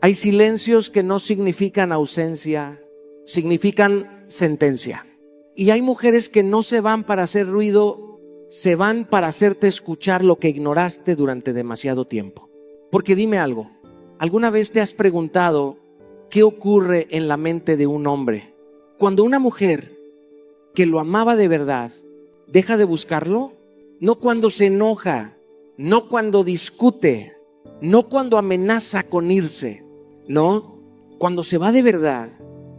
Hay silencios que no significan ausencia, significan sentencia. Y hay mujeres que no se van para hacer ruido, se van para hacerte escuchar lo que ignoraste durante demasiado tiempo. Porque dime algo, ¿alguna vez te has preguntado qué ocurre en la mente de un hombre cuando una mujer que lo amaba de verdad deja de buscarlo? No cuando se enoja, no cuando discute, no cuando amenaza con irse, no, cuando se va de verdad,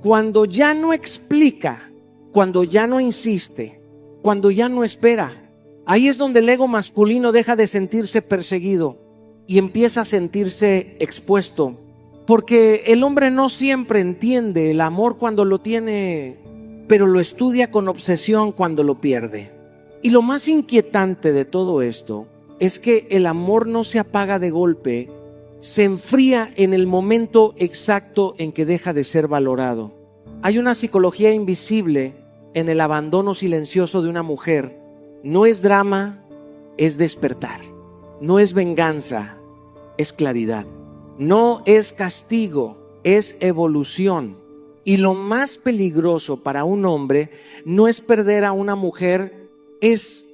cuando ya no explica, cuando ya no insiste, cuando ya no espera. Ahí es donde el ego masculino deja de sentirse perseguido y empieza a sentirse expuesto, porque el hombre no siempre entiende el amor cuando lo tiene, pero lo estudia con obsesión cuando lo pierde. Y lo más inquietante de todo esto es que el amor no se apaga de golpe, se enfría en el momento exacto en que deja de ser valorado. Hay una psicología invisible en el abandono silencioso de una mujer. No es drama, es despertar. No es venganza, es claridad. No es castigo, es evolución. Y lo más peligroso para un hombre no es perder a una mujer, es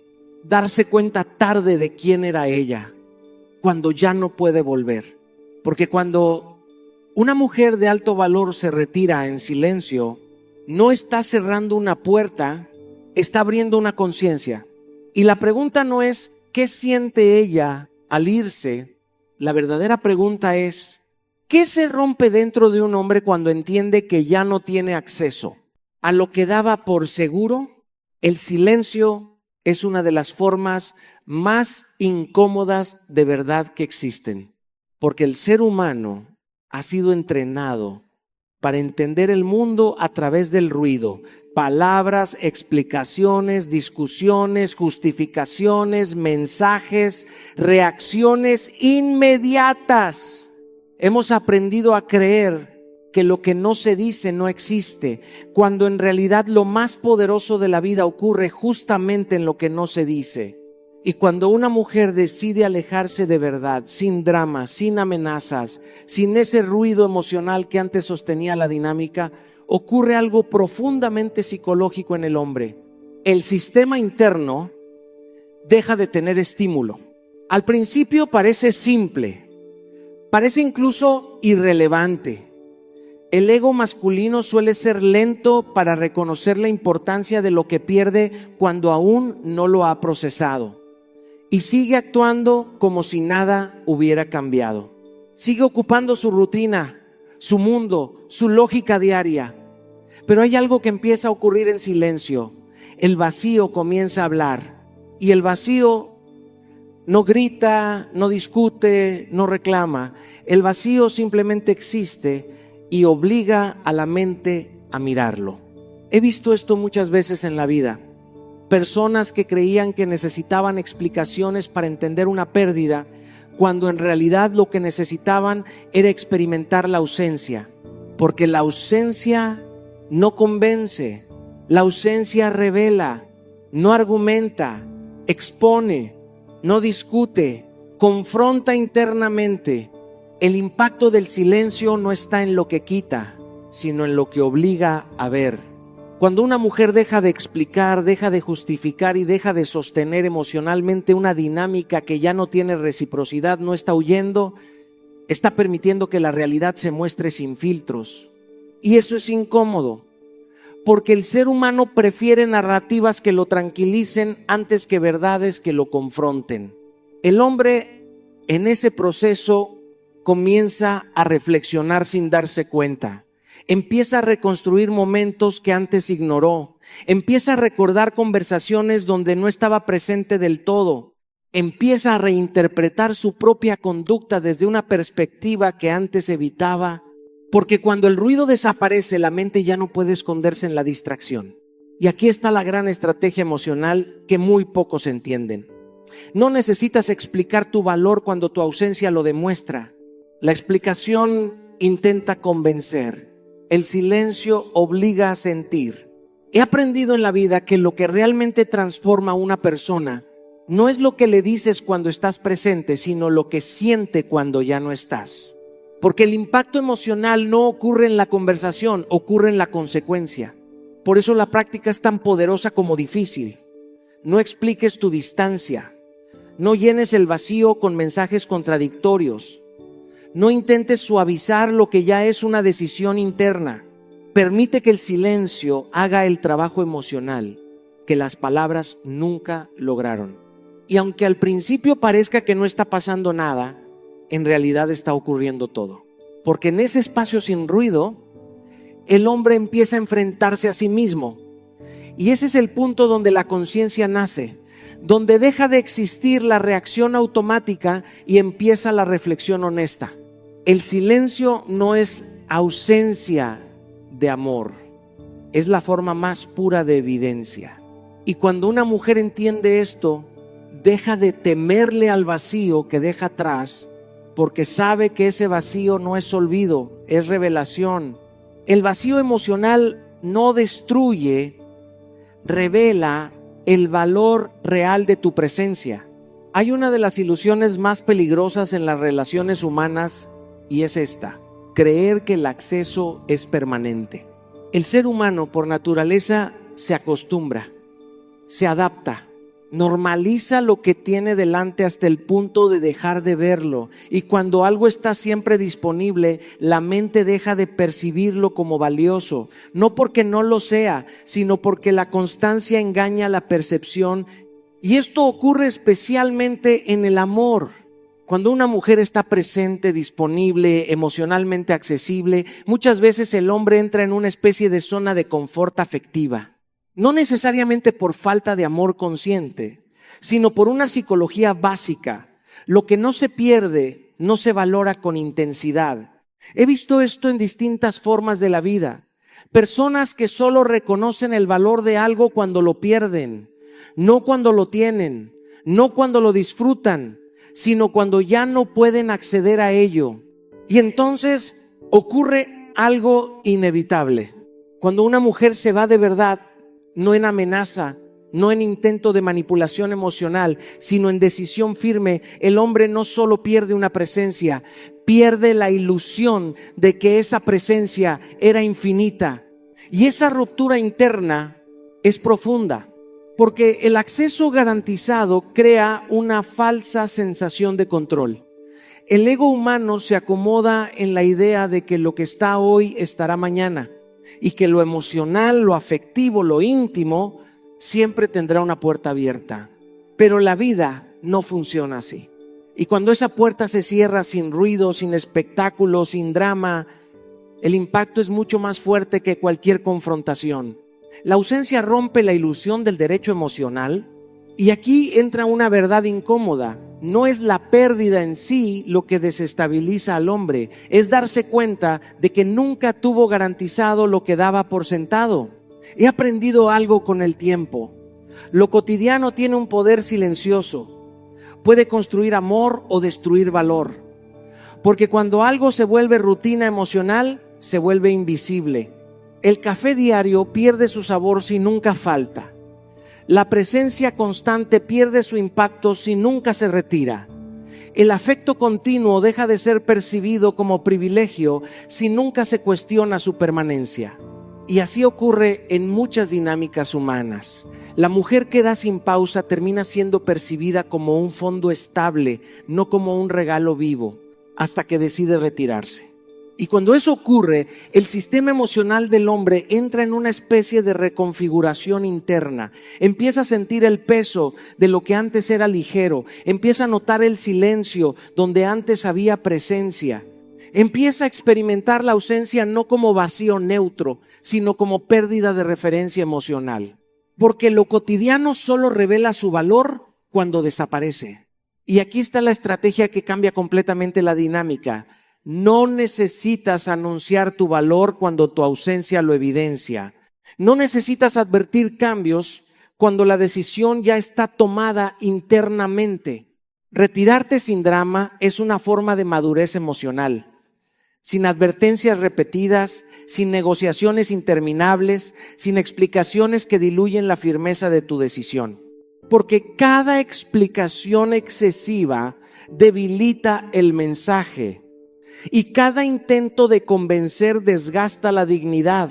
darse cuenta tarde de quién era ella, cuando ya no puede volver. Porque cuando una mujer de alto valor se retira en silencio, no está cerrando una puerta, está abriendo una conciencia. Y la pregunta no es ¿qué siente ella al irse? La verdadera pregunta es ¿qué se rompe dentro de un hombre cuando entiende que ya no tiene acceso a lo que daba por seguro? El silencio es una de las formas más incómodas de verdad que existen, porque el ser humano ha sido entrenado para entender el mundo a través del ruido. Palabras, explicaciones, discusiones, justificaciones, mensajes, reacciones inmediatas. Hemos aprendido a creer que lo que no se dice no existe, cuando en realidad lo más poderoso de la vida ocurre justamente en lo que no se dice. Y cuando una mujer decide alejarse de verdad, sin dramas, sin amenazas, sin ese ruido emocional que antes sostenía la dinámica, ocurre algo profundamente psicológico en el hombre. El sistema interno deja de tener estímulo. Al principio parece simple, parece incluso irrelevante. El ego masculino suele ser lento para reconocer la importancia de lo que pierde cuando aún no lo ha procesado. Y sigue actuando como si nada hubiera cambiado. Sigue ocupando su rutina, su mundo, su lógica diaria. Pero hay algo que empieza a ocurrir en silencio. El vacío comienza a hablar. Y el vacío no grita, no discute, no reclama. El vacío simplemente existe y obliga a la mente a mirarlo. He visto esto muchas veces en la vida. Personas que creían que necesitaban explicaciones para entender una pérdida, cuando en realidad lo que necesitaban era experimentar la ausencia. Porque la ausencia no convence, la ausencia revela, no argumenta, expone, no discute, confronta internamente. El impacto del silencio no está en lo que quita, sino en lo que obliga a ver. Cuando una mujer deja de explicar, deja de justificar y deja de sostener emocionalmente una dinámica que ya no tiene reciprocidad, no está huyendo, está permitiendo que la realidad se muestre sin filtros. Y eso es incómodo, porque el ser humano prefiere narrativas que lo tranquilicen antes que verdades que lo confronten. El hombre en ese proceso comienza a reflexionar sin darse cuenta. Empieza a reconstruir momentos que antes ignoró. Empieza a recordar conversaciones donde no estaba presente del todo. Empieza a reinterpretar su propia conducta desde una perspectiva que antes evitaba. Porque cuando el ruido desaparece, la mente ya no puede esconderse en la distracción. Y aquí está la gran estrategia emocional que muy pocos entienden. No necesitas explicar tu valor cuando tu ausencia lo demuestra. La explicación intenta convencer. El silencio obliga a sentir. He aprendido en la vida que lo que realmente transforma a una persona no es lo que le dices cuando estás presente, sino lo que siente cuando ya no estás. Porque el impacto emocional no ocurre en la conversación, ocurre en la consecuencia. Por eso la práctica es tan poderosa como difícil. No expliques tu distancia. No llenes el vacío con mensajes contradictorios. No intentes suavizar lo que ya es una decisión interna. Permite que el silencio haga el trabajo emocional que las palabras nunca lograron. Y aunque al principio parezca que no está pasando nada, en realidad está ocurriendo todo. Porque en ese espacio sin ruido, el hombre empieza a enfrentarse a sí mismo. Y ese es el punto donde la conciencia nace, donde deja de existir la reacción automática y empieza la reflexión honesta. El silencio no es ausencia de amor, es la forma más pura de evidencia. Y cuando una mujer entiende esto, deja de temerle al vacío que deja atrás, porque sabe que ese vacío no es olvido, es revelación. El vacío emocional no destruye, revela el valor real de tu presencia. Hay una de las ilusiones más peligrosas en las relaciones humanas y es esta: creer que el acceso es permanente. El ser humano por naturaleza se acostumbra, se adapta, normaliza lo que tiene delante hasta el punto de dejar de verlo. Y cuando algo está siempre disponible, la mente deja de percibirlo como valioso, no porque no lo sea, sino porque la constancia engaña la percepción. Y esto ocurre especialmente en el amor. Cuando una mujer está presente, disponible, emocionalmente accesible, muchas veces el hombre entra en una especie de zona de confort afectiva. No necesariamente por falta de amor consciente, sino por una psicología básica. Lo que no se pierde, no se valora con intensidad. He visto esto en distintas formas de la vida. Personas que solo reconocen el valor de algo cuando lo pierden, no cuando lo tienen, no cuando lo disfrutan, sino cuando ya no pueden acceder a ello. Y entonces ocurre algo inevitable. Cuando una mujer se va de verdad, no en amenaza, no en intento de manipulación emocional, sino en decisión firme, el hombre no solo pierde una presencia, pierde la ilusión de que esa presencia era infinita. Y esa ruptura interna es profunda, porque el acceso garantizado crea una falsa sensación de control. El ego humano se acomoda en la idea de que lo que está hoy estará mañana, y que lo emocional, lo afectivo, lo íntimo siempre tendrá una puerta abierta. Pero la vida no funciona así. Y cuando esa puerta se cierra sin ruido, sin espectáculo, sin drama, el impacto es mucho más fuerte que cualquier confrontación. La ausencia rompe la ilusión del derecho emocional, y aquí entra una verdad incómoda. No es la pérdida en sí lo que desestabiliza al hombre, es darse cuenta de que nunca tuvo garantizado lo que daba por sentado. He aprendido algo con el tiempo. Lo cotidiano tiene un poder silencioso. Puede construir amor o destruir valor. Porque cuando algo se vuelve rutina emocional, se vuelve invisible. El café diario pierde su sabor si nunca falta. La presencia constante pierde su impacto si nunca se retira. El afecto continuo deja de ser percibido como privilegio si nunca se cuestiona su permanencia. Y así ocurre en muchas dinámicas humanas. La mujer que da sin pausa termina siendo percibida como un fondo estable, no como un regalo vivo, hasta que decide retirarse. Y cuando eso ocurre, el sistema emocional del hombre entra en una especie de reconfiguración interna. Empieza a sentir el peso de lo que antes era ligero. Empieza a notar el silencio donde antes había presencia. Empieza a experimentar la ausencia no como vacío neutro, sino como pérdida de referencia emocional. Porque lo cotidiano solo revela su valor cuando desaparece. Y aquí está la estrategia que cambia completamente la dinámica. No necesitas anunciar tu valor cuando tu ausencia lo evidencia. No necesitas advertir cambios cuando la decisión ya está tomada internamente. Retirarte sin drama es una forma de madurez emocional. Sin advertencias repetidas, sin negociaciones interminables, sin explicaciones que diluyen la firmeza de tu decisión. Porque cada explicación excesiva debilita el mensaje. y cada intento de convencer desgasta la dignidad.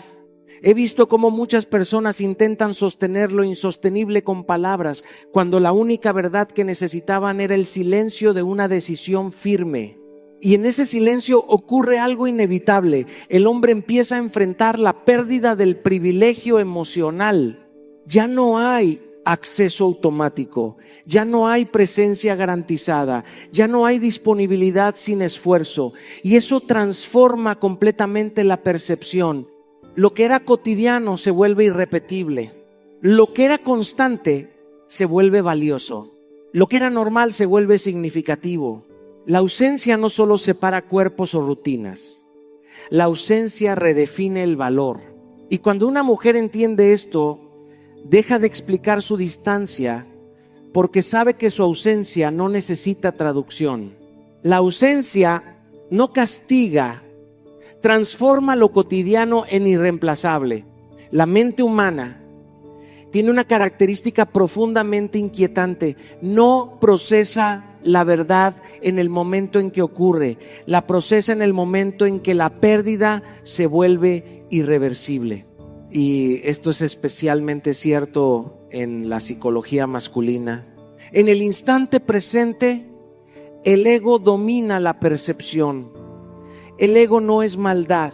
He visto cómo muchas personas intentan sostener lo insostenible con palabras, cuando la única verdad que necesitaban era el silencio de una decisión firme. Y en ese silencio ocurre algo inevitable. El hombre empieza a enfrentar la pérdida del privilegio emocional. Ya no hay acceso automático, ya no hay presencia garantizada, ya no hay disponibilidad sin esfuerzo. Y eso transforma completamente la percepción. Lo que era cotidiano se vuelve irrepetible. Lo que era constante se vuelve valioso. Lo que era normal se vuelve significativo. La ausencia no solo separa cuerpos o rutinas. La ausencia redefine el valor. Y cuando una mujer entiende esto, deja de explicar su distancia porque sabe que su ausencia no necesita traducción. La ausencia no castiga, transforma lo cotidiano en irreemplazable. La mente humana tiene una característica profundamente inquietante. No procesa la verdad en el momento en que ocurre, la procesa en el momento en que la pérdida se vuelve irreversible. Y esto es especialmente cierto en la psicología masculina. En el instante presente, el ego domina la percepción. El ego no es maldad,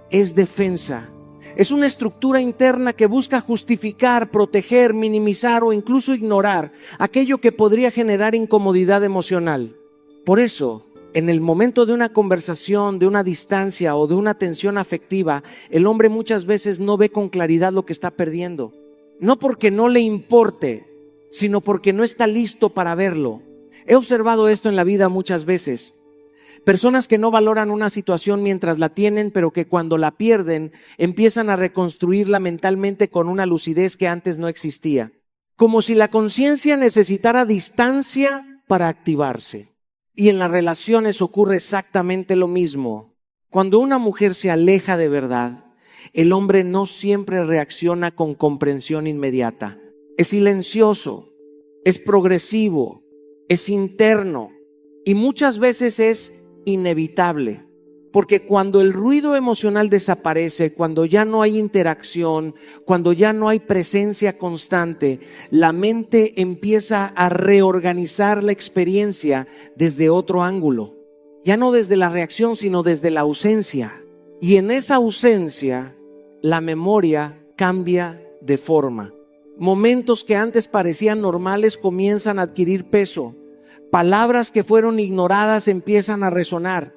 es defensa. Es una estructura interna que busca justificar, proteger, minimizar o incluso ignorar aquello que podría generar incomodidad emocional. Por eso, en el momento de una conversación, de una distancia o de una tensión afectiva, el hombre muchas veces no ve con claridad lo que está perdiendo. No porque no le importe, sino porque no está listo para verlo. He observado esto en la vida muchas veces. Personas que no valoran una situación mientras la tienen, pero que cuando la pierden empiezan a reconstruirla mentalmente con una lucidez que antes no existía. Como si la conciencia necesitara distancia para activarse. Y en las relaciones ocurre exactamente lo mismo. Cuando una mujer se aleja de verdad, el hombre no siempre reacciona con comprensión inmediata. Es silencioso, es progresivo, es interno y muchas veces es inevitable, porque cuando el ruido emocional desaparece, cuando ya no hay interacción, cuando ya no hay presencia constante, la mente empieza a reorganizar la experiencia desde otro ángulo, ya no desde la reacción, sino desde la ausencia. Y en esa ausencia, la memoria cambia de forma. Momentos que antes parecían normales comienzan a adquirir peso. Palabras que fueron ignoradas empiezan a resonar.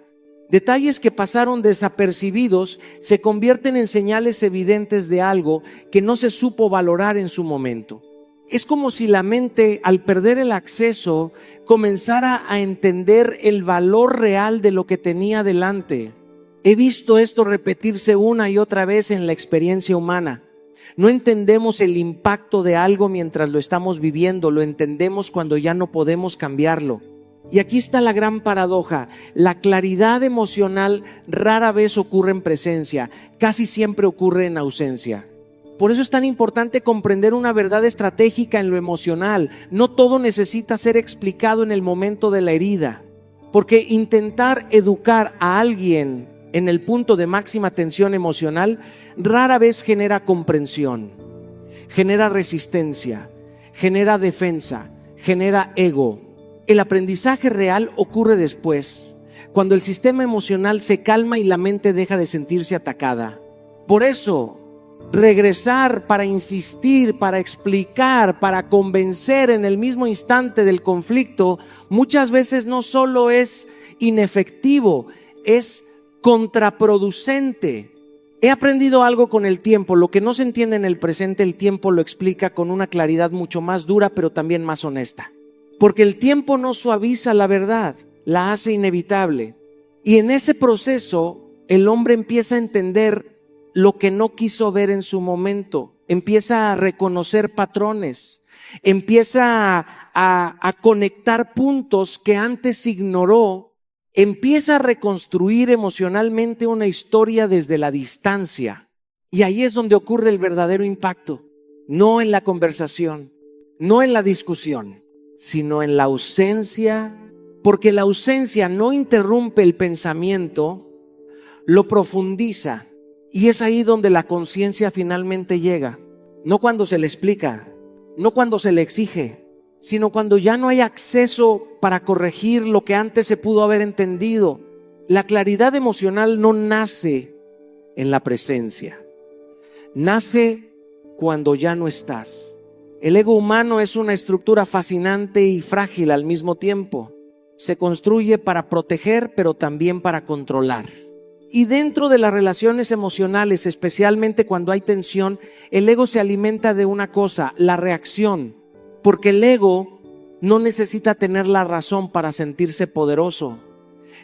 Detalles que pasaron desapercibidos se convierten en señales evidentes de algo que no se supo valorar en su momento. Es como si la mente, al perder el acceso, comenzara a entender el valor real de lo que tenía delante. He visto esto repetirse una y otra vez en la experiencia humana. No entendemos el impacto de algo mientras lo estamos viviendo, lo entendemos cuando ya no podemos cambiarlo. Y aquí está la gran paradoja. La claridad emocional rara vez ocurre en presencia, casi siempre ocurre en ausencia. Por eso es tan importante comprender una verdad estratégica en lo emocional. No todo necesita ser explicado en el momento de la herida, porque intentar educar a alguien en el punto de máxima tensión emocional rara vez genera comprensión, genera resistencia, genera defensa, genera ego. El aprendizaje real ocurre después, cuando el sistema emocional se calma y la mente deja de sentirse atacada. Por eso, regresar para insistir, para explicar, para convencer en el mismo instante del conflicto, muchas veces no solo es inefectivo, es contraproducente. He aprendido algo con el tiempo. Lo que no se entiende en el presente, el tiempo lo explica con una claridad mucho más dura, pero también más honesta. Porque el tiempo no suaviza la verdad, la hace inevitable. Y en ese proceso, el hombre empieza a entender lo que no quiso ver en su momento. Empieza a reconocer patrones. Empieza a conectar puntos que antes ignoró. Empieza a reconstruir emocionalmente una historia desde la distancia. Y ahí es donde ocurre el verdadero impacto. No en la conversación, no en la discusión, sino en la ausencia porque la ausencia no interrumpe el pensamiento, lo profundiza. Y es ahí donde la conciencia finalmente llega. No cuando se le explica, no cuando se le exige, sino cuando ya no hay acceso para corregir lo que antes se pudo haber entendido. La claridad emocional no nace en la presencia, nace cuando ya no estás. El ego humano es una estructura fascinante y frágil al mismo tiempo. Se construye para proteger, pero también para controlar. Y dentro de las relaciones emocionales, especialmente cuando hay tensión, el ego se alimenta de una cosa, la reacción. Porque el ego no necesita tener la razón para sentirse poderoso.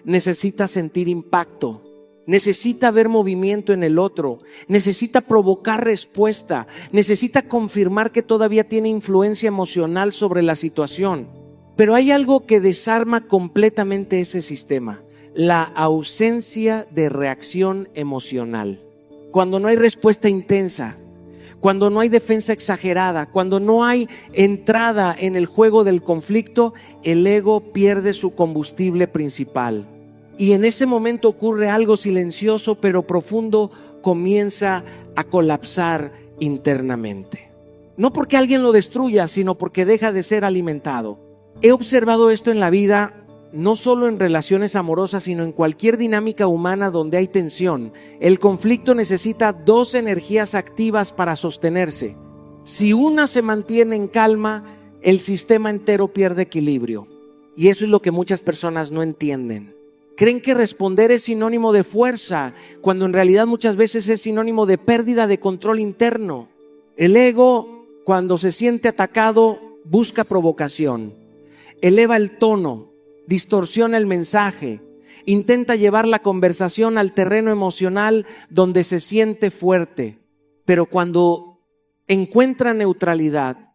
Necesita sentir impacto. Necesita ver movimiento en el otro. Necesita provocar respuesta. Necesita confirmar que todavía tiene influencia emocional sobre la situación. Pero hay algo que desarma completamente ese sistema: la ausencia de reacción emocional. Cuando no hay respuesta intensa, cuando no hay defensa exagerada, cuando no hay entrada en el juego del conflicto, el ego pierde su combustible principal. Y en ese momento ocurre algo silencioso pero profundo, comienza a colapsar internamente. No porque alguien lo destruya, sino porque deja de ser alimentado. He observado esto en la vida, no solo en relaciones amorosas, sino en cualquier dinámica humana donde hay tensión. El conflicto necesita dos energías activas para sostenerse. Si una se mantiene en calma, el sistema entero pierde equilibrio. Y eso es lo que muchas personas no entienden. Creen que responder es sinónimo de fuerza, cuando en realidad muchas veces es sinónimo de pérdida de control interno. El ego, cuando se siente atacado, busca provocación. Eleva el tono, distorsiona el mensaje, intenta llevar la conversación al terreno emocional donde se siente fuerte. Pero cuando encuentra neutralidad,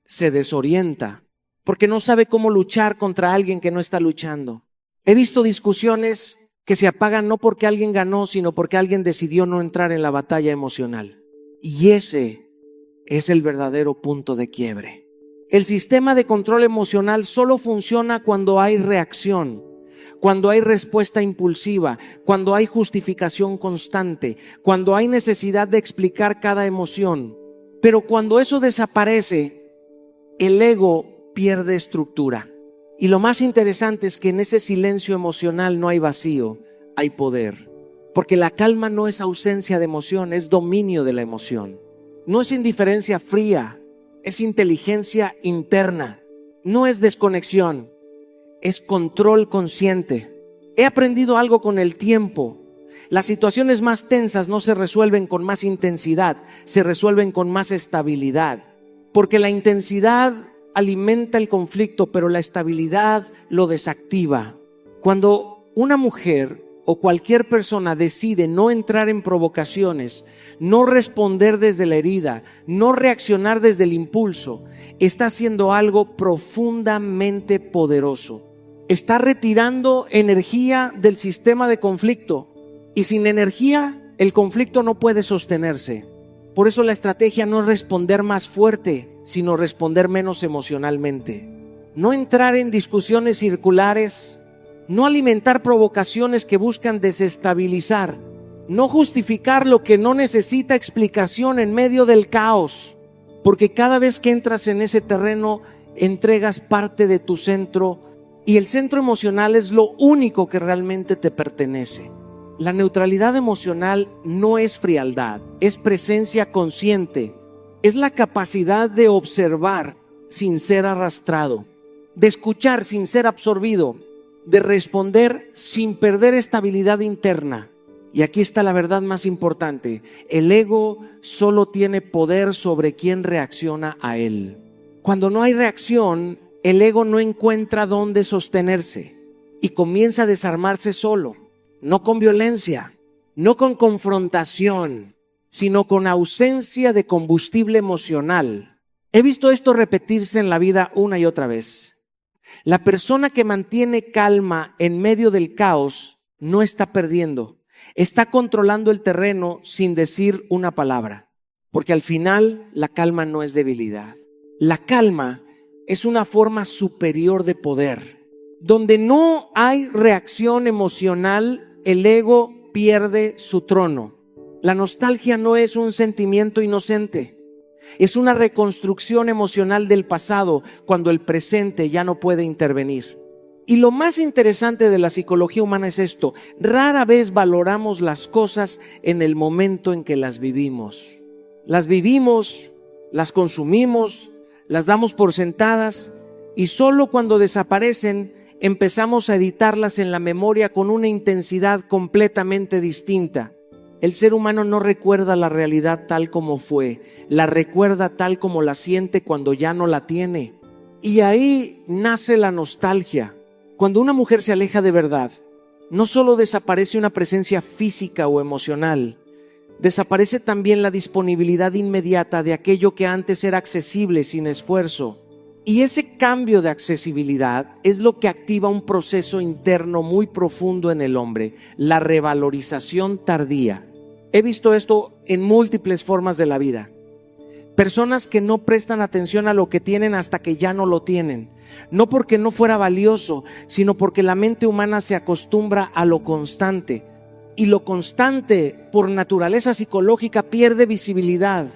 se desorienta, porque no sabe cómo luchar contra alguien que no está luchando. He visto discusiones que se apagan no porque alguien ganó, sino porque alguien decidió no entrar en la batalla emocional. Y ese es el verdadero punto de quiebre. El sistema de control emocional solo funciona cuando hay reacción, cuando hay respuesta impulsiva, cuando hay justificación constante, cuando hay necesidad de explicar cada emoción. Pero cuando eso desaparece, el ego pierde estructura. Y lo más interesante es que en ese silencio emocional no hay vacío, hay poder. Porque la calma no es ausencia de emoción, es dominio de la emoción. No es indiferencia fría, es inteligencia interna. No es desconexión, es control consciente. He aprendido algo con el tiempo. Las situaciones más tensas no se resuelven con más intensidad, se resuelven con más estabilidad. Porque la intensidad alimenta el conflicto, pero la estabilidad lo desactiva. Cuando una mujer o cualquier persona decide no entrar en provocaciones, no responder desde la herida, no reaccionar desde el impulso, está haciendo algo profundamente poderoso. Está retirando energía del sistema de conflicto, y sin energía el conflicto no puede sostenerse. Por eso la estrategia no es responder más fuerte, sino responder menos emocionalmente. No entrar en discusiones circulares, no alimentar provocaciones que buscan desestabilizar, no justificar lo que no necesita explicación en medio del caos, porque cada vez que entras en ese terreno entregas parte de tu centro, y el centro emocional es lo único que realmente te pertenece. La neutralidad emocional no es frialdad, es presencia consciente. Es la capacidad de observar sin ser arrastrado, de escuchar sin ser absorbido, de responder sin perder estabilidad interna. Y aquí está la verdad más importante: el ego solo tiene poder sobre quien reacciona a él. Cuando no hay reacción, el ego no encuentra dónde sostenerse y comienza a desarmarse solo. No con violencia, no con confrontación, sino con ausencia de combustible emocional. He visto esto repetirse en la vida una y otra vez. La persona que mantiene calma en medio del caos no está perdiendo, está controlando el terreno sin decir una palabra, porque al final la calma no es debilidad. La calma es una forma superior de poder. Donde no hay reacción emocional, el ego pierde su trono. La nostalgia no es un sentimiento inocente, es una reconstrucción emocional del pasado cuando el presente ya no puede intervenir. Y lo más interesante de la psicología humana es esto: rara vez valoramos las cosas en el momento en que las vivimos. Las vivimos, las consumimos, las damos por sentadas, y solo cuando desaparecen empezamos a editarlas en la memoria con una intensidad completamente distinta. El ser humano no recuerda la realidad tal como fue, la recuerda tal como la siente cuando ya no la tiene. Y ahí nace la nostalgia. Cuando una mujer se aleja de verdad, no solo desaparece una presencia física o emocional, desaparece también la disponibilidad inmediata de aquello que antes era accesible sin esfuerzo. Y ese cambio de accesibilidad es lo que activa un proceso interno muy profundo en el hombre, la revalorización tardía. He visto esto en múltiples formas de la vida. Personas que no prestan atención a lo que tienen hasta que ya no lo tienen. No porque no fuera valioso, sino porque la mente humana se acostumbra a lo constante. Y lo constante, por naturaleza psicológica, pierde visibilidad.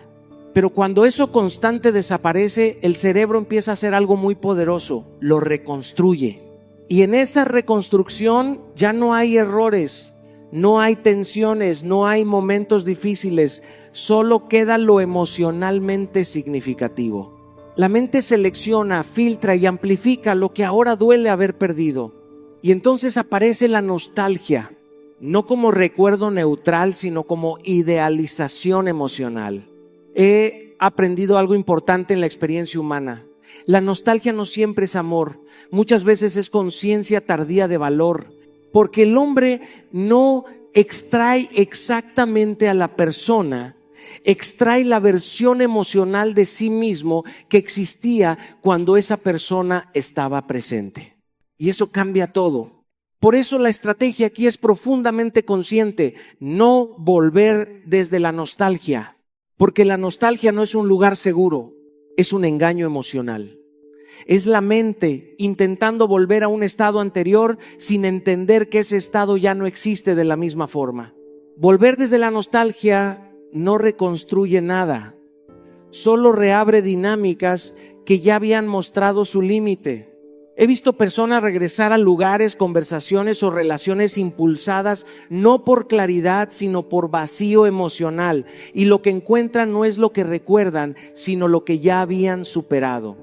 Pero cuando eso constante desaparece, el cerebro empieza a hacer algo muy poderoso: lo reconstruye. Y en esa reconstrucción ya no hay errores, no hay tensiones, no hay momentos difíciles, solo queda lo emocionalmente significativo. La mente selecciona, filtra y amplifica lo que ahora duele haber perdido. Y entonces aparece la nostalgia, no como recuerdo neutral, sino como idealización emocional. He aprendido algo importante en la experiencia humana. La nostalgia no siempre es amor, muchas veces es conciencia tardía de valor, porque el hombre no extrae exactamente a la persona, extrae la versión emocional de sí mismo que existía cuando esa persona estaba presente. Y eso cambia todo. Por eso la estrategia aquí es profundamente consciente: no volver desde la nostalgia. Porque la nostalgia no es un lugar seguro, es un engaño emocional. Es la mente intentando volver a un estado anterior sin entender que ese estado ya no existe de la misma forma. Volver desde la nostalgia no reconstruye nada, solo reabre dinámicas que ya habían mostrado su límite. He visto personas regresar a lugares, conversaciones o relaciones impulsadas no por claridad, sino por vacío emocional. Y lo que encuentran no es lo que recuerdan, sino lo que ya habían superado.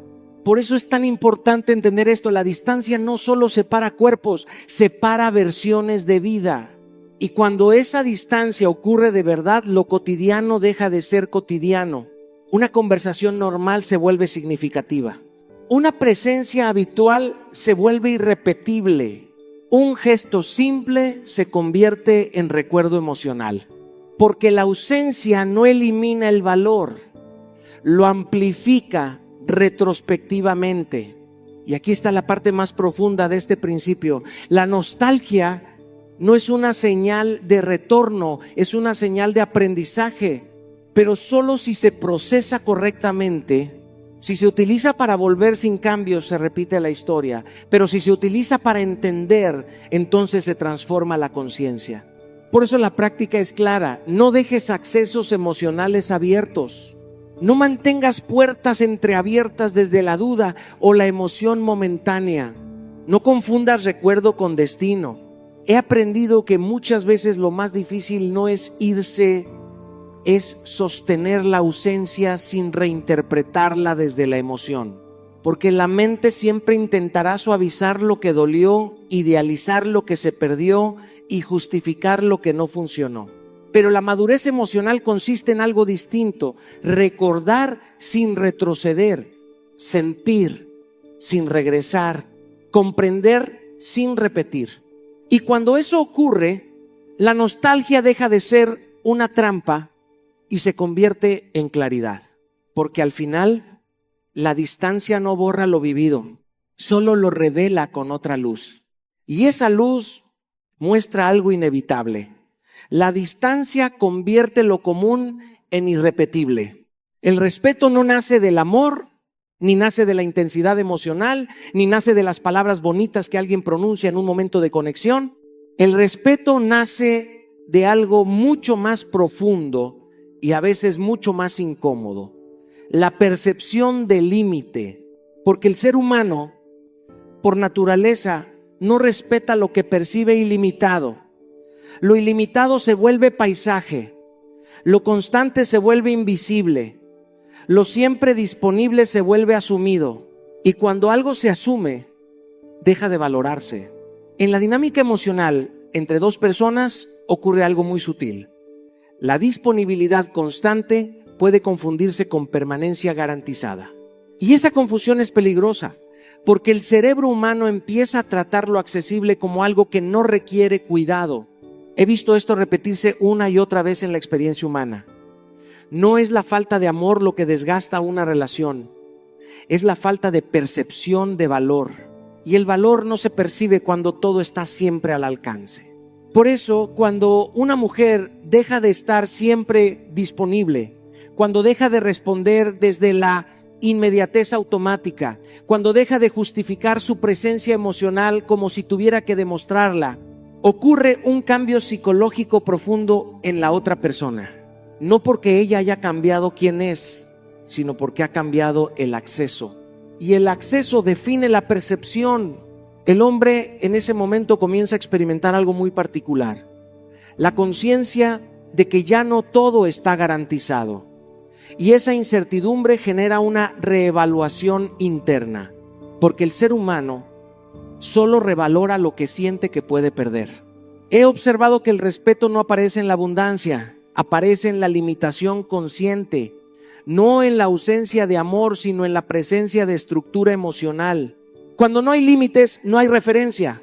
Por eso es tan importante entender esto: la distancia no solo separa cuerpos, separa versiones de vida. Y cuando esa distancia ocurre de verdad, lo cotidiano deja de ser cotidiano. Una conversación normal se vuelve significativa. Una presencia habitual se vuelve irrepetible. Un gesto simple se convierte en recuerdo emocional. Porque la ausencia no elimina el valor, lo amplifica retrospectivamente. Y aquí está la parte más profunda de este principio. La nostalgia no es una señal de retorno, es una señal de aprendizaje. Pero solo si se procesa correctamente. Si se utiliza para volver sin cambios, se repite la historia. Pero si se utiliza para entender, entonces se transforma la conciencia. Por eso la práctica es clara: no dejes accesos emocionales abiertos. No mantengas puertas entreabiertas desde la duda o la emoción momentánea. No confundas recuerdo con destino. He aprendido que muchas veces lo más difícil no es irse, es sostener la ausencia sin reinterpretarla desde la emoción. Porque la mente siempre intentará suavizar lo que dolió, idealizar lo que se perdió y justificar lo que no funcionó. Pero la madurez emocional consiste en algo distinto: recordar sin retroceder, sentir sin regresar, comprender sin repetir. Y cuando eso ocurre, la nostalgia deja de ser una trampa y se convierte en claridad, porque al final la distancia no borra lo vivido, solo lo revela con otra luz. Y esa luz muestra algo inevitable: la distancia convierte lo común en irrepetible. El respeto no nace del amor, ni nace de la intensidad emocional, ni nace de las palabras bonitas que alguien pronuncia en un momento de conexión. El respeto nace de algo mucho más profundo y a veces mucho más incómodo. La percepción del límite, porque el ser humano, por naturaleza, no respeta lo que percibe ilimitado. Lo ilimitado se vuelve paisaje, lo constante se vuelve invisible, lo siempre disponible se vuelve asumido, y cuando algo se asume, deja de valorarse. En la dinámica emocional entre dos personas ocurre algo muy sutil. La disponibilidad constante puede confundirse con permanencia garantizada. Y esa confusión es peligrosa, porque el cerebro humano empieza a tratar lo accesible como algo que no requiere cuidado. He visto esto repetirse una y otra vez en la experiencia humana. No es la falta de amor lo que desgasta una relación, es la falta de percepción de valor. Y el valor no se percibe cuando todo está siempre al alcance. Por eso, cuando una mujer deja de estar siempre disponible, cuando deja de responder desde la inmediatez automática, cuando deja de justificar su presencia emocional como si tuviera que demostrarla, ocurre un cambio psicológico profundo en la otra persona. No porque ella haya cambiado quién es, sino porque ha cambiado el acceso. Y el acceso define la percepción. El hombre en ese momento comienza a experimentar algo muy particular. La conciencia de que ya no todo está garantizado. Y esa incertidumbre genera una reevaluación interna, porque el ser humano solo revalora lo que siente que puede perder. He observado que el respeto no aparece en la abundancia, aparece en la limitación consciente, no en la ausencia de amor, sino en la presencia de estructura emocional. Cuando no hay límites, no hay referencia,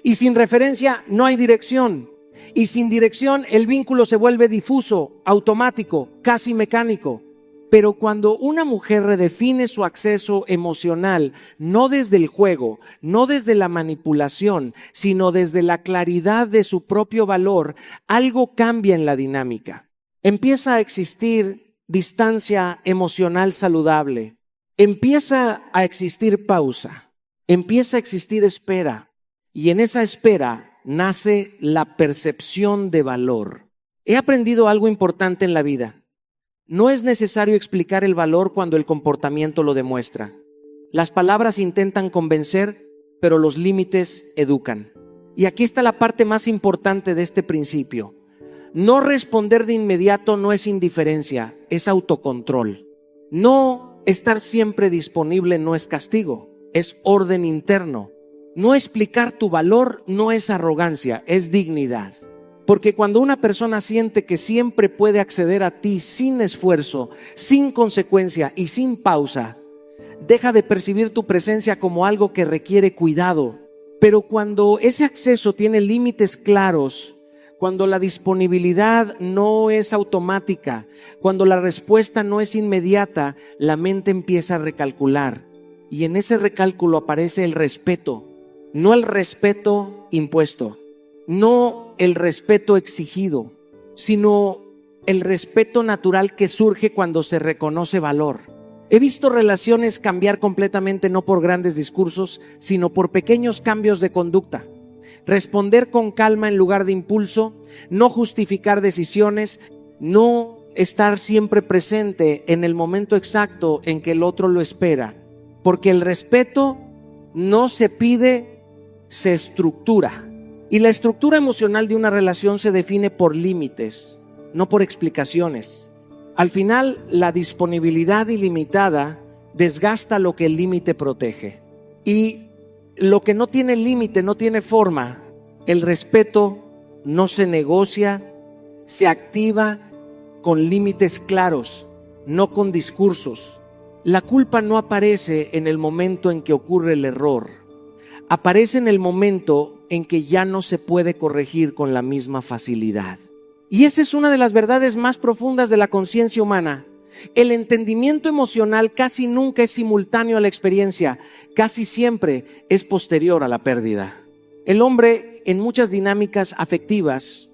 y sin referencia no hay dirección, y sin dirección el vínculo se vuelve difuso, automático, casi mecánico. Pero cuando una mujer redefine su acceso emocional, no desde el juego, no desde la manipulación, sino desde la claridad de su propio valor, algo cambia en la dinámica. Empieza a existir distancia emocional saludable, empieza a existir pausa, empieza a existir espera, y en esa espera nace la percepción de valor. He aprendido algo importante en la vida. No es necesario explicar el valor cuando el comportamiento lo demuestra. Las palabras intentan convencer, pero los límites educan. Y aquí está la parte más importante de este principio. No responder de inmediato no es indiferencia, es autocontrol. No estar siempre disponible no es castigo, es orden interno. No explicar tu valor no es arrogancia, es dignidad. Porque cuando una persona siente que siempre puede acceder a ti sin esfuerzo, sin consecuencia y sin pausa, deja de percibir tu presencia como algo que requiere cuidado. Pero cuando ese acceso tiene límites claros, cuando la disponibilidad no es automática, cuando la respuesta no es inmediata, la mente empieza a recalcular. Y en ese recálculo aparece el respeto, no el respeto impuesto, no el respeto exigido, sino el respeto natural que surge cuando se reconoce valor. He visto relaciones cambiar completamente no por grandes discursos, sino por pequeños cambios de conducta. Responder con calma en lugar de impulso, no justificar decisiones, no estar siempre presente en el momento exacto en que el otro lo espera. Porque el respeto no se pide, se estructura. Y la estructura emocional de una relación se define por límites, no por explicaciones. Al final, la disponibilidad ilimitada desgasta lo que el límite protege. Y lo que no tiene límite, no tiene forma. El respeto no se negocia, se activa con límites claros, no con discursos. La culpa no aparece en el momento en que ocurre el error. Aparece en el momento en que ya no se puede corregir con la misma facilidad. Y esa es una de las verdades más profundas de la conciencia humana. El entendimiento emocional casi nunca es simultáneo a la experiencia, casi siempre es posterior a la pérdida. El hombre, en muchas dinámicas afectivas,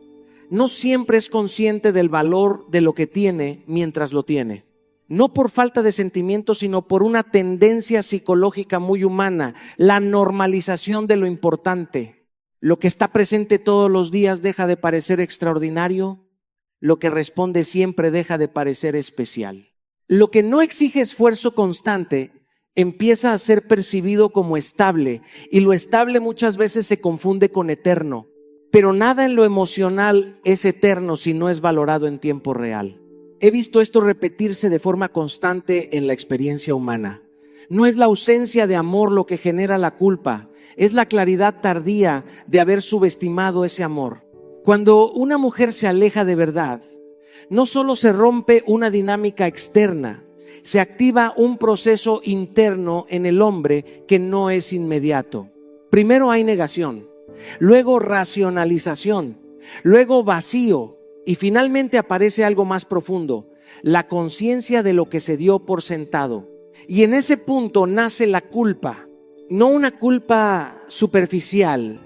no siempre es consciente del valor de lo que tiene mientras lo tiene. no por falta de sentimientos, sino por una tendencia psicológica muy humana, la normalización de lo importante. Lo que está presente todos los días deja de parecer extraordinario, lo que responde siempre deja de parecer especial. Lo que no exige esfuerzo constante empieza a ser percibido como estable, y lo estable muchas veces se confunde con eterno. Pero nada en lo emocional es eterno si no es valorado en tiempo real. He visto esto repetirse de forma constante en la experiencia humana. No es la ausencia de amor lo que genera la culpa, es la claridad tardía de haber subestimado ese amor. Cuando una mujer se aleja de verdad, no solo se rompe una dinámica externa, se activa un proceso interno en el hombre que no es inmediato. Primero hay negación, luego racionalización, luego vacío y finalmente aparece algo más profundo, la conciencia de lo que se dio por sentado. Y en ese punto nace la culpa, no una culpa superficial,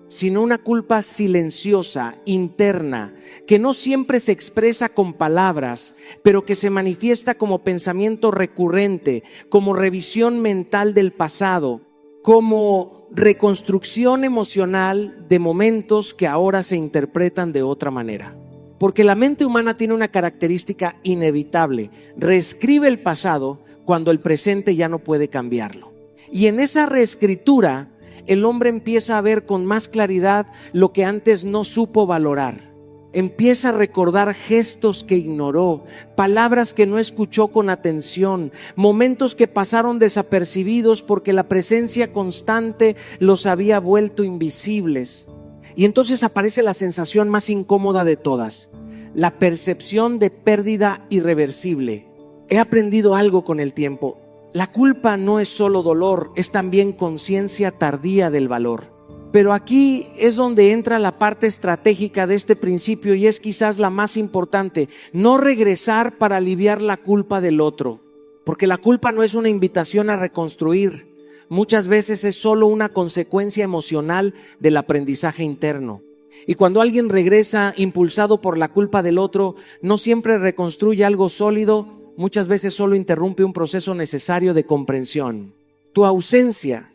sino una culpa silenciosa, interna, que no siempre se expresa con palabras, pero que se manifiesta como pensamiento recurrente, como revisión mental del pasado, como reconstrucción emocional de momentos que ahora se interpretan de otra manera. Porque la mente humana tiene una característica inevitable: reescribe el pasado cuando el presente ya no puede cambiarlo. Y en esa reescritura, el hombre empieza a ver con más claridad lo que antes no supo valorar. Empieza a recordar gestos que ignoró, palabras que no escuchó con atención, momentos que pasaron desapercibidos porque la presencia constante los había vuelto invisibles. Y entonces aparece la sensación más incómoda de todas, la percepción de pérdida irreversible. He aprendido algo con el tiempo. La culpa no es solo dolor, es también conciencia tardía del valor. Pero aquí es donde entra la parte estratégica de este principio, y es quizás la más importante: no regresar para aliviar la culpa del otro. Porque la culpa no es una invitación a reconstruir. Muchas veces es solo una consecuencia emocional del aprendizaje interno. Y cuando alguien regresa impulsado por la culpa del otro, no siempre reconstruye algo sólido, muchas veces solo interrumpe un proceso necesario de comprensión. Tu ausencia,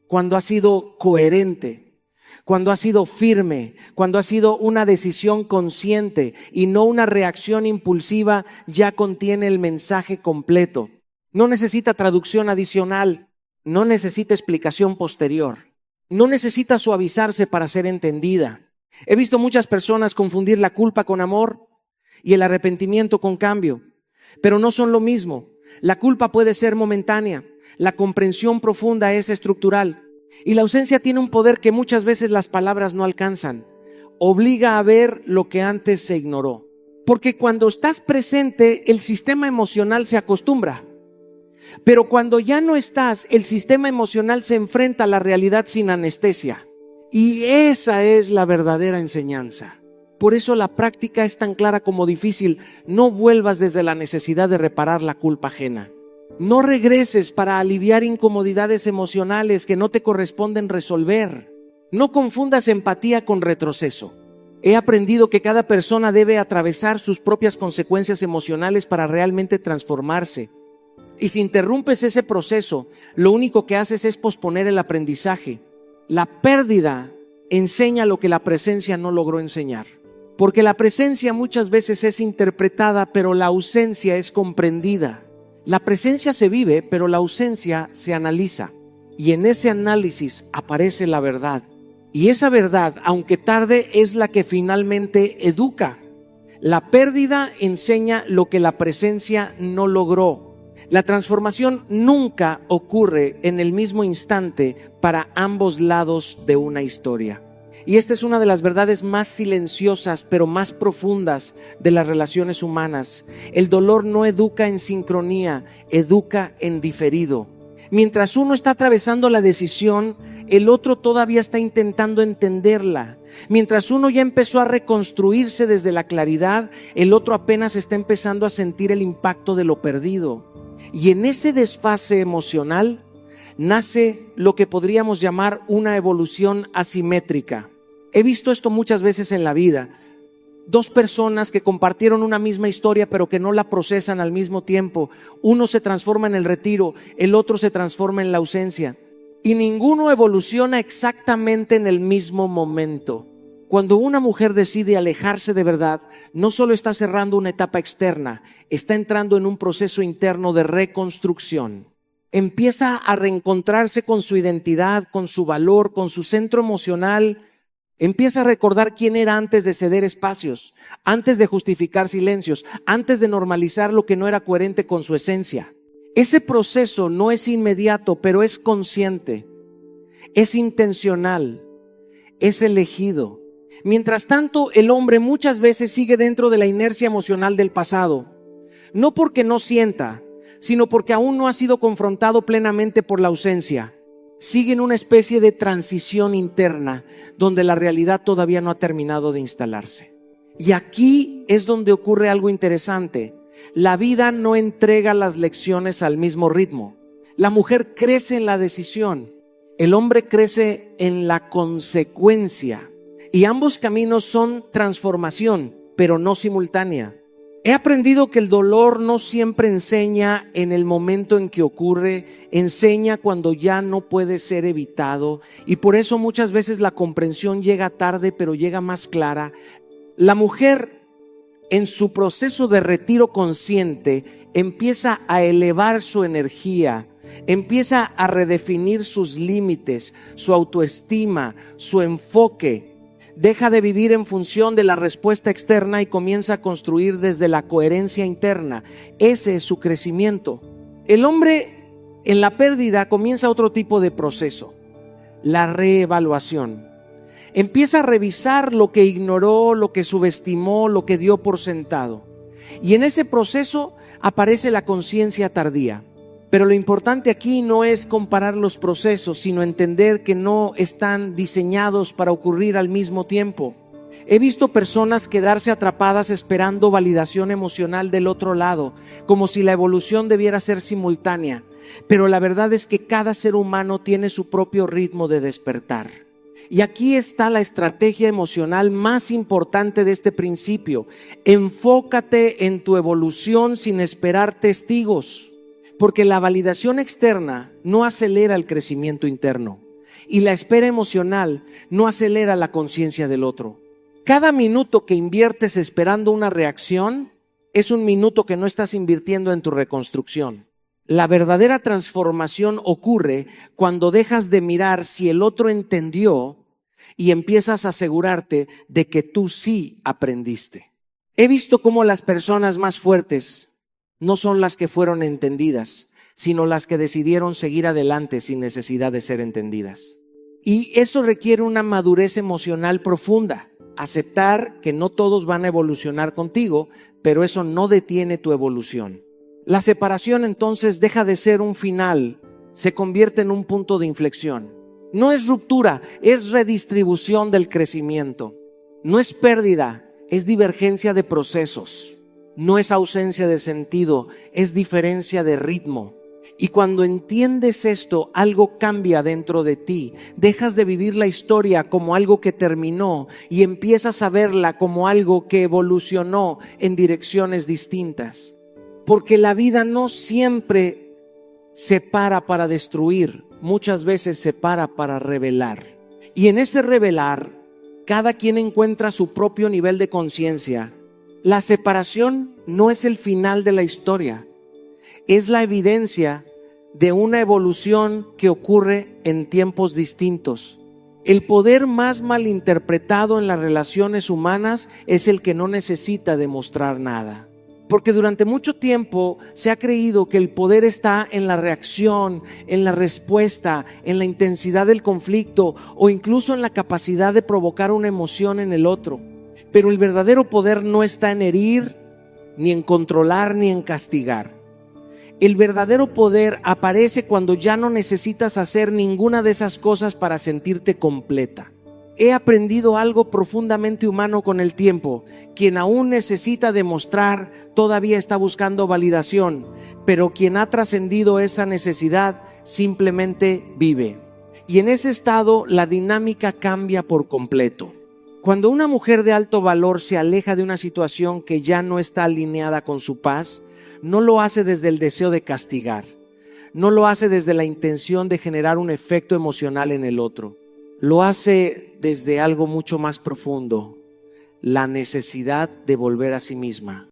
cuando ha sido coherente, cuando ha sido firme, cuando ha sido una decisión consciente y no una reacción impulsiva, ya contiene el mensaje completo. No necesita traducción adicional, no necesita explicación posterior, no necesita suavizarse para ser entendida. He visto muchas personas confundir la culpa con amor y el arrepentimiento con cambio, pero no son lo mismo. La culpa puede ser momentánea, la comprensión profunda es estructural, y la ausencia tiene un poder que muchas veces las palabras no alcanzan. Obliga a ver lo que antes se ignoró. Porque cuando estás presente, el sistema emocional se acostumbra. Pero cuando ya no estás, el sistema emocional se enfrenta a la realidad sin anestesia. Y esa es la verdadera enseñanza. Por eso la práctica es tan clara como difícil. No vuelvas desde la necesidad de reparar la culpa ajena. No regreses para aliviar incomodidades emocionales que no te corresponden resolver. No confundas empatía con retroceso. He aprendido que cada persona debe atravesar sus propias consecuencias emocionales para realmente transformarse. Y si interrumpes ese proceso, lo único que haces es posponer el aprendizaje. La pérdida enseña lo que la presencia no logró enseñar. Porque la presencia muchas veces es interpretada, pero la ausencia es comprendida. La presencia se vive, pero la ausencia se analiza. Y en ese análisis aparece la verdad. Y esa verdad, aunque tarde, es la que finalmente educa. La pérdida enseña lo que la presencia no logró. La transformación nunca ocurre en el mismo instante para ambos lados de una historia. Y esta es una de las verdades más silenciosas, pero más profundas de las relaciones humanas. El dolor no educa en sincronía, educa en diferido. Mientras uno está atravesando la decisión, el otro todavía está intentando entenderla. Mientras uno ya empezó a reconstruirse desde la claridad, el otro apenas está empezando a sentir el impacto de lo perdido. Y en ese desfase emocional nace lo que podríamos llamar una evolución asimétrica. He visto esto muchas veces en la vida. Dos personas que compartieron una misma historia pero que no la procesan al mismo tiempo. Uno se transforma en el retiro, el otro se transforma en la ausencia. Y ninguno evoluciona exactamente en el mismo momento. Cuando una mujer decide alejarse de verdad, no solo está cerrando una etapa externa, está entrando en un proceso interno de reconstrucción. Empieza a reencontrarse con su identidad, con su valor, con su centro emocional. Empieza a recordar quién era antes de ceder espacios, antes de justificar silencios, antes de normalizar lo que no era coherente con su esencia. Ese proceso no es inmediato, pero es consciente, es intencional, es elegido. Mientras tanto, el hombre muchas veces sigue dentro de la inercia emocional del pasado, no porque no sienta, sino porque aún no ha sido confrontado plenamente por la ausencia. Sigue en una especie de transición interna donde la realidad todavía no ha terminado de instalarse. Y aquí es donde ocurre algo interesante. La vida no entrega las lecciones al mismo ritmo. La mujer crece en la decisión, el hombre crece en la consecuencia. Y ambos caminos son transformación, pero no simultánea. He aprendido que el dolor no siempre enseña en el momento en que ocurre, enseña cuando ya no puede ser evitado, y por eso muchas veces la comprensión llega tarde, pero llega más clara. La mujer, en su proceso de retiro consciente, empieza a elevar su energía, empieza a redefinir sus límites, su autoestima, su enfoque. Deja de vivir en función de la respuesta externa y comienza a construir desde la coherencia interna. Ese es su crecimiento. El hombre en la pérdida comienza otro tipo de proceso, la reevaluación. Empieza a revisar lo que ignoró, lo que subestimó, lo que dio por sentado. Y en ese proceso aparece la conciencia tardía. Pero lo importante aquí no es comparar los procesos, sino entender que no están diseñados para ocurrir al mismo tiempo. He visto personas quedarse atrapadas esperando validación emocional del otro lado, como si la evolución debiera ser simultánea. Pero la verdad es que cada ser humano tiene su propio ritmo de despertar. Y aquí está la estrategia emocional más importante de este principio. Enfócate en tu evolución sin esperar testigos. Porque la validación externa no acelera el crecimiento interno y la espera emocional no acelera la conciencia del otro. Cada minuto que inviertes esperando una reacción es un minuto que no estás invirtiendo en tu reconstrucción. La verdadera transformación ocurre cuando dejas de mirar si el otro entendió y empiezas a asegurarte de que tú sí aprendiste. He visto cómo las personas más fuertes no son las que fueron entendidas, sino las que decidieron seguir adelante sin necesidad de ser entendidas. Y eso requiere una madurez emocional profunda. Aceptar que no todos van a evolucionar contigo, pero eso no detiene tu evolución. La separación entonces deja de ser un final, se convierte en un punto de inflexión. No es ruptura, es redistribución del crecimiento. No es pérdida, es divergencia de procesos. No es ausencia de sentido, es diferencia de ritmo. Y cuando entiendes esto, algo cambia dentro de ti. Dejas de vivir la historia como algo que terminó y empiezas a verla como algo que evolucionó en direcciones distintas. Porque la vida no siempre se para para destruir, muchas veces se para para revelar. Y en ese revelar, cada quien encuentra su propio nivel de conciencia. La separación no es el final de la historia, es la evidencia de una evolución que ocurre en tiempos distintos. El poder más malinterpretado en las relaciones humanas es el que no necesita demostrar nada. Porque durante mucho tiempo se ha creído que el poder está en la reacción, en la respuesta, en la intensidad del conflicto o incluso en la capacidad de provocar una emoción en el otro. Pero el verdadero poder no está en herir, ni en controlar, ni en castigar. El verdadero poder aparece cuando ya no necesitas hacer ninguna de esas cosas para sentirte completa. He aprendido algo profundamente humano con el tiempo. Quien aún necesita demostrar todavía está buscando validación, pero quien ha trascendido esa necesidad simplemente vive. Y en ese estado la dinámica cambia por completo. Cuando una mujer de alto valor se aleja de una situación que ya no está alineada con su paz, no lo hace desde el deseo de castigar, no lo hace desde la intención de generar un efecto emocional en el otro, lo hace desde algo mucho más profundo, la necesidad de volver a sí misma.